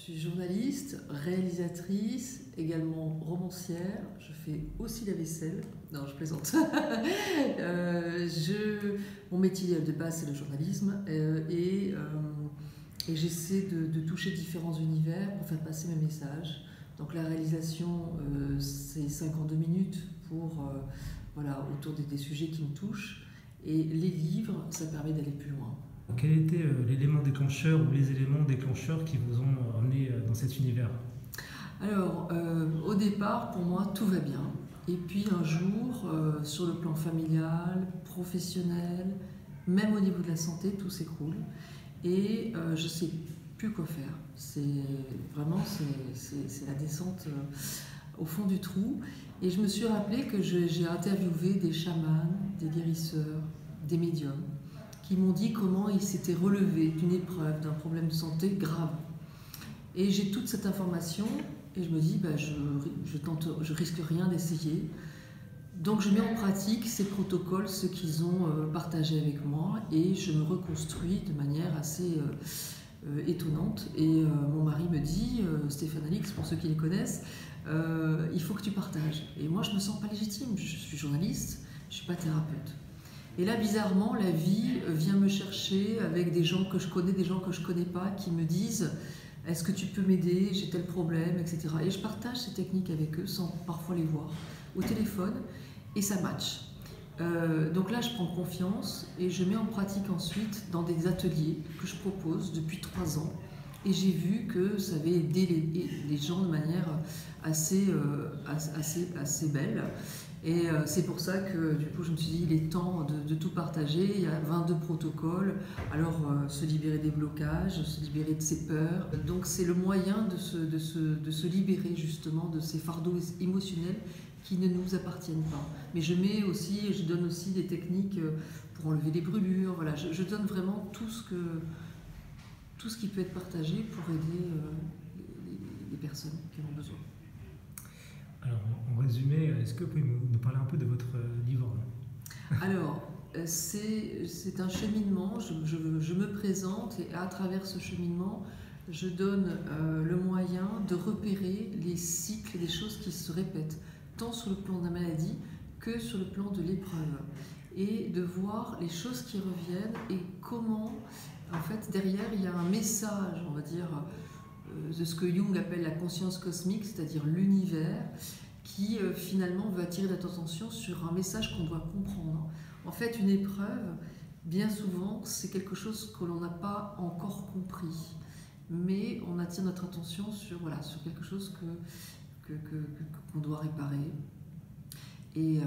suis journaliste, réalisatrice, également romancière. Je fais aussi la vaisselle. Non, je plaisante. Mon métier de base, c'est le journalisme. Et j'essaie de toucher différents univers pour faire passer mes messages. Donc la réalisation, c'est 52 minutes autour des sujets qui me touchent. Et les livres, ça permet d'aller plus loin. Quel était l'élément déclencheur ou les éléments déclencheurs qui vous ont emmené dans cet univers? Alors, au départ, pour moi, tout va bien. Et puis un jour, sur le plan familial, professionnel, même au niveau de la santé, tout s'écroule. Et je ne sais plus quoi faire. C'est la descente au fond du trou. Et je me suis rappelé que j'ai interviewé des chamans, des guérisseurs, des médiums, qui m'ont dit comment ils s'étaient relevés d'une épreuve, d'un problème de santé grave. Et j'ai toute cette information et je me dis, je risque rien d'essayer. Donc je mets en pratique ces protocoles, ceux qu'ils ont partagés avec moi, et je me reconstruis de manière assez étonnante. Et mon mari me dit, Stéphane Alix, pour ceux qui les connaissent, il faut que tu partages. Et moi je me sens pas légitime, je suis journaliste, je suis pas thérapeute. Et là, bizarrement, la vie vient me chercher avec des gens que je connais, des gens que je ne connais pas, qui me disent « Est-ce que tu peux m'aider? J'ai tel problème, etc. » Et je partage ces techniques avec eux sans parfois les voir au téléphone et ça match. Donc là, je prends confiance et je mets en pratique ensuite dans des ateliers que je propose depuis 3 ans. Et j'ai vu que ça avait aidé les gens de manière assez belle. Et c'est pour ça que du coup je me suis dit il est temps de tout partager. Il y a 22 protocoles, alors se libérer des blocages, se libérer de ses peurs. Donc c'est le moyen de se libérer justement de ces fardeaux émotionnels qui ne nous appartiennent pas. Mais je donne aussi des techniques pour enlever les brûlures. Voilà, je donne vraiment tout ce qui peut être partagé pour aider les personnes qui en ont besoin. Alors, en résumé, est-ce que vous pouvez nous parler un peu de votre livre? Alors, c'est un cheminement, je me présente et à travers ce cheminement, je donne le moyen de repérer les cycles des choses qui se répètent, tant sur le plan de la maladie que sur le plan de l'épreuve. Et de voir les choses qui reviennent et comment, en fait, derrière, il y a un message, on va dire, de ce que Jung appelle la conscience cosmique, c'est-à-dire l'univers, qui finalement veut attirer notre attention sur un message qu'on doit comprendre. En fait, une épreuve, bien souvent, c'est quelque chose que l'on n'a pas encore compris, mais on attire notre attention sur quelque chose qu'on doit réparer. Et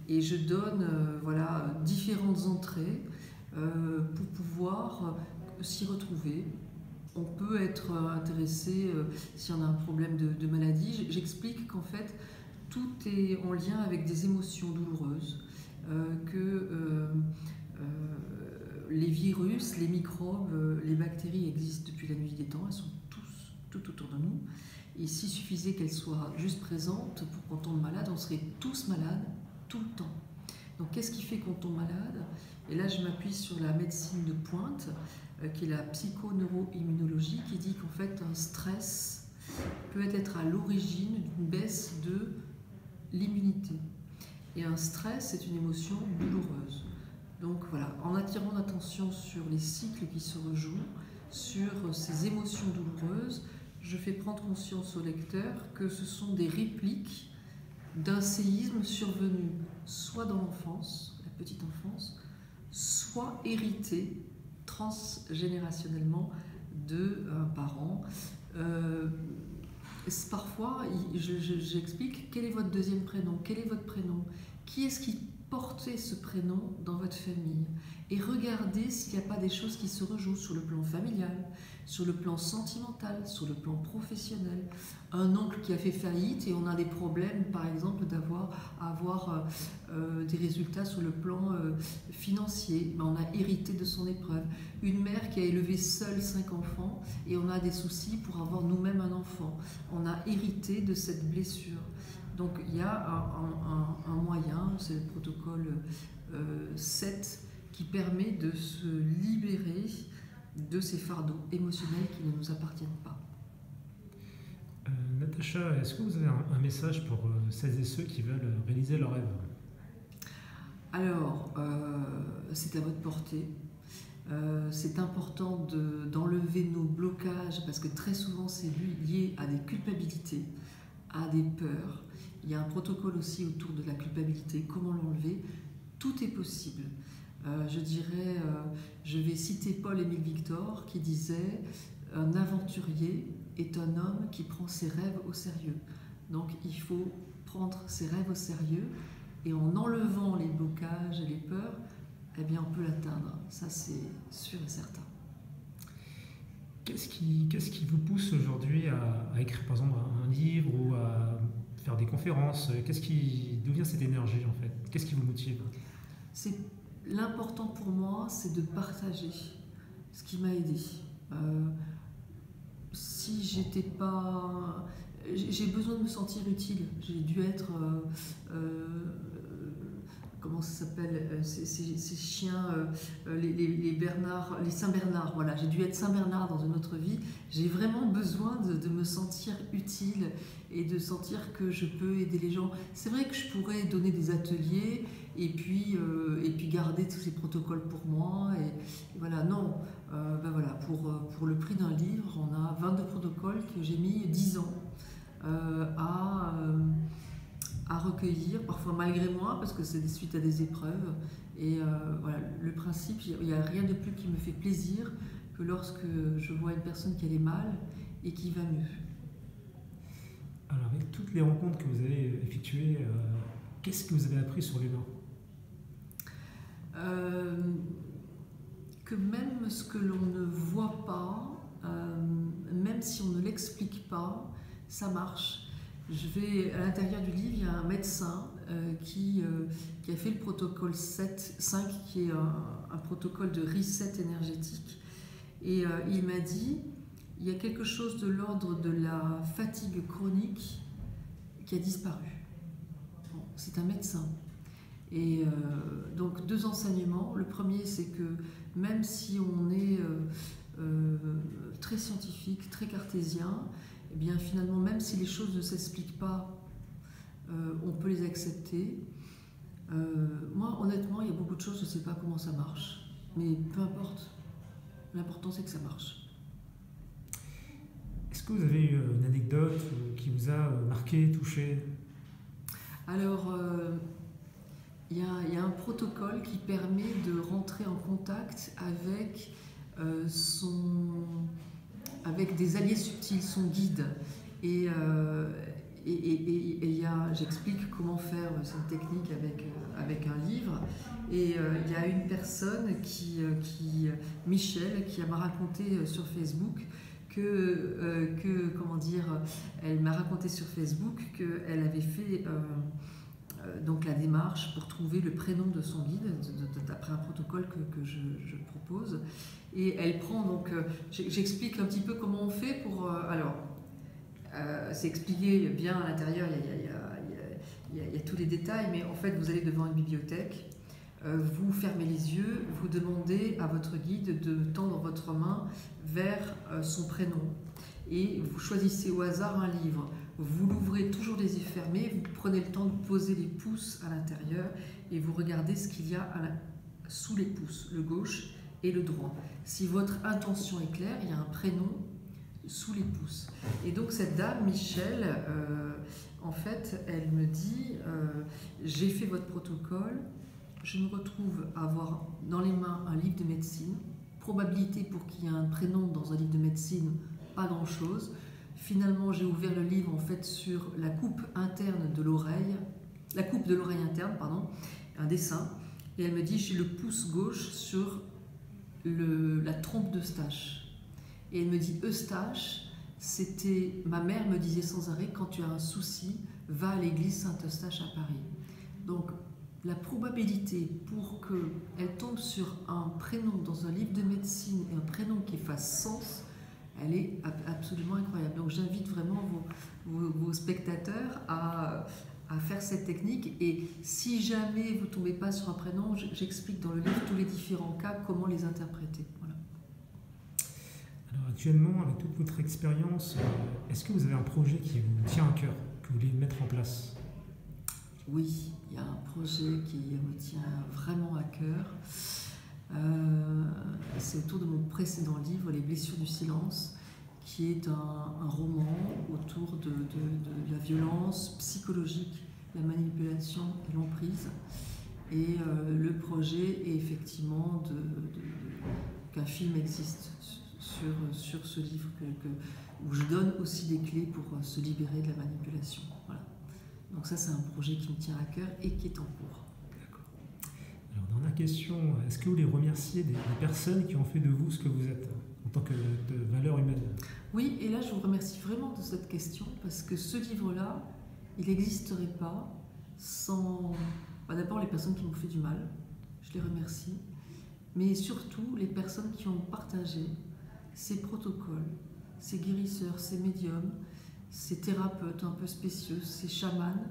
je donne différentes entrées pour pouvoir s'y retrouver. On peut être intéressé si on a un problème de maladie. J'explique qu'en fait, tout est en lien avec des émotions douloureuses, que les virus, les microbes, les bactéries existent depuis la nuit des temps. Elles sont tout autour de nous. Et s'il suffisait qu'elles soient juste présentes pour qu'on tombe malade, on serait tous malades tout le temps. Donc qu'est-ce qui fait qu'on tombe malade? Et là, je m'appuie sur la médecine de pointe, qui est la psychoneuroimmunologie, qui dit qu'en fait, un stress peut être à l'origine d'une baisse de l'immunité. Et un stress, c'est une émotion douloureuse. Donc voilà, en attirant l'attention sur les cycles qui se rejouent, sur ces émotions douloureuses, je fais prendre conscience au lecteur que ce sont des répliques d'un séisme survenu soit dans l'enfance, la petite enfance, soit hérité transgénérationnellement de parents. Parfois, j'explique quel est votre deuxième prénom, quel est votre prénom, qui est-ce qui portait ce prénom dans votre famille, et regardez s'il n'y a pas des choses qui se rejouent sur le plan familial, sur le plan sentimental, sur le plan professionnel. Un oncle qui a fait faillite et on a des problèmes, par exemple, avoir des résultats sur le plan financier. On a hérité de son épreuve. Une mère qui a élevé seule 5 enfants et on a des soucis pour avoir nous-mêmes un enfant. On a hérité de cette blessure. Donc il y a un moyen, c'est le protocole 7, qui permet de se libérer de ces fardeaux émotionnels qui ne nous appartiennent pas. Natacha, est-ce que vous avez un message pour celles et ceux qui veulent réaliser leurs rêves? Alors, c'est à votre portée. C'est important d'enlever nos blocages parce que très souvent c'est lié à des culpabilités, à des peurs. Il y a un protocole aussi autour de la culpabilité, comment l'enlever. Tout est possible. Je dirais, je vais citer Paul-Émile Victor qui disait « Un aventurier est un homme qui prend ses rêves au sérieux ». Donc il faut prendre ses rêves au sérieux et en enlevant les blocages et les peurs, eh bien on peut l'atteindre. Ça c'est sûr et certain. Qu'est-ce qui vous pousse aujourd'hui à écrire par exemple un livre ou à faire des conférences? D'où vient cette énergie en fait? Qu'est-ce qui vous motive? L'important pour moi, c'est de partager ce qui m'a aidé. Si j'étais pas... J'ai besoin de me sentir utile. J'ai dû être... comment ça s'appelle, ces chiens, les Bernard, les Saint-Bernard, voilà, j'ai dû être Saint-Bernard dans une autre vie. J'ai vraiment besoin de me sentir utile et de sentir que je peux aider les gens. C'est vrai que je pourrais donner des ateliers et puis garder tous ces protocoles pour moi. Et voilà, non, ben voilà, pour le prix d'un livre, on a 22 protocoles que j'ai mis 10 ans à recueillir, parfois malgré moi, parce que c'est suite à des épreuves. Et voilà, le principe, il n'y a rien de plus qui me fait plaisir que lorsque je vois une personne qui allait mal et qui va mieux. Alors, avec toutes les rencontres que vous avez effectuées, qu'est-ce que vous avez appris sur l'humain? Que même ce que l'on ne voit pas, même si on ne l'explique pas, ça marche. À l'intérieur du livre, il y a un médecin qui a fait le protocole 5, qui est un protocole de reset énergétique. Et il m'a dit, il y a quelque chose de l'ordre de la fatigue chronique qui a disparu. Bon, c'est un médecin. Et donc 2 enseignements. Le premier, c'est que même si on est très scientifique, très cartésien, eh bien finalement, même si les choses ne s'expliquent pas, on peut les accepter. Moi, honnêtement, il y a beaucoup de choses, je ne sais pas comment ça marche. Mais peu importe. L'important, c'est que ça marche. Est-ce que vous avez une anecdote qui vous a marqué, touché? Alors, il y a un protocole qui permet de rentrer en contact avec avec des alliés subtils, son guide. Et j'explique comment faire cette technique avec un livre. Et il y a une personne Michel, qui m'a raconté sur Facebook elle m'a raconté sur Facebook qu'elle avait fait donc la démarche pour trouver le prénom de son guide, d'après un protocole que je propose. Et elle prend donc, j'explique un petit peu comment on fait pour... c'est expliqué bien à l'intérieur, il y a tous les détails, mais en fait vous allez devant une bibliothèque, vous fermez les yeux, vous demandez à votre guide de tendre votre main vers son prénom et vous choisissez au hasard un livre. Vous l'ouvrez toujours les yeux fermés, vous prenez le temps de poser les pouces à l'intérieur et vous regardez ce qu'il y a sous les pouces, le gauche et le droit. Si votre intention est claire, il y a un prénom sous les pouces. Et donc cette dame, Michel, en fait, elle me dit j'ai fait votre protocole, je me retrouve à avoir dans les mains un livre de médecine, probabilité pour qu'il y ait un prénom dans un livre de médecine, pas grand-chose. Finalement, j'ai ouvert le livre en fait sur la coupe interne de l'oreille, la coupe de l'oreille interne, pardon, un dessin. Et elle me dit j'ai le pouce gauche sur la trompe d'Eustache. Et elle me dit Eustache, c'était, ma mère me disait sans arrêt, quand tu as un souci, va à l'église Saint-Eustache à Paris. Donc la probabilité pour qu'elle tombe sur un prénom dans un livre de médecine et un prénom qui fasse sens, elle est absolument incroyable. Donc j'invite vraiment vos spectateurs à faire cette technique. Et si jamais vous ne tombez pas sur un prénom, j'explique dans le livre tous les différents cas, comment les interpréter. Voilà. Actuellement, avec toute votre expérience, est-ce que vous avez un projet qui vous tient à cœur, que vous voulez mettre en place? Oui, il y a un projet qui me tient vraiment à cœur. C'est autour de mon précédent livre, Les blessures du silence, qui est un roman autour de la violence psychologique, la manipulation et l'emprise. Et le projet est effectivement qu'un film existe sur ce livre, où je donne aussi des clés pour se libérer de la manipulation. Voilà. Donc ça, c'est un projet qui me tient à cœur et qui est en cours. D'accord. Alors, dernière question, est-ce que vous voulez remercier des personnes qui ont fait de vous ce que vous êtes en tant que de valeur humaine? Oui, et là, je vous remercie vraiment de cette question, parce que ce livre-là, il n'existerait pas sans... d'abord, les personnes qui m'ont fait du mal, je les remercie, mais surtout les personnes qui ont partagé ces protocoles, ces guérisseurs, ces médiums, ces thérapeutes un peu spécieux, ces chamans,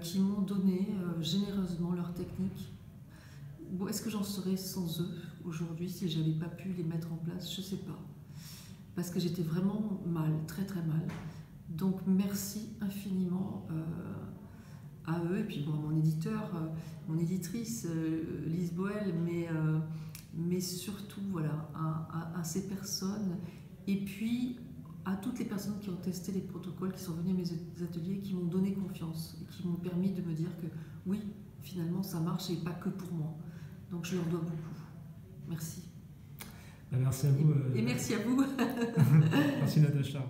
qui m'ont donné généreusement leurs techniques. Bon, est-ce que j'en serais sans eux aujourd'hui si je n'avais pas pu les mettre en place? Je ne sais pas. Parce que j'étais vraiment mal, très très mal. Donc merci infiniment à eux, et puis bon, mon éditeur, mon éditrice, Lise Boel, mais surtout voilà, à ces personnes, et puis à toutes les personnes qui ont testé les protocoles, qui sont venues à mes ateliers, qui m'ont donné confiance, et qui m'ont permis de me dire que oui, finalement ça marche, et pas que pour moi. Donc je leur dois beaucoup. Merci. Merci à vous. Et merci à vous. Merci Natacha.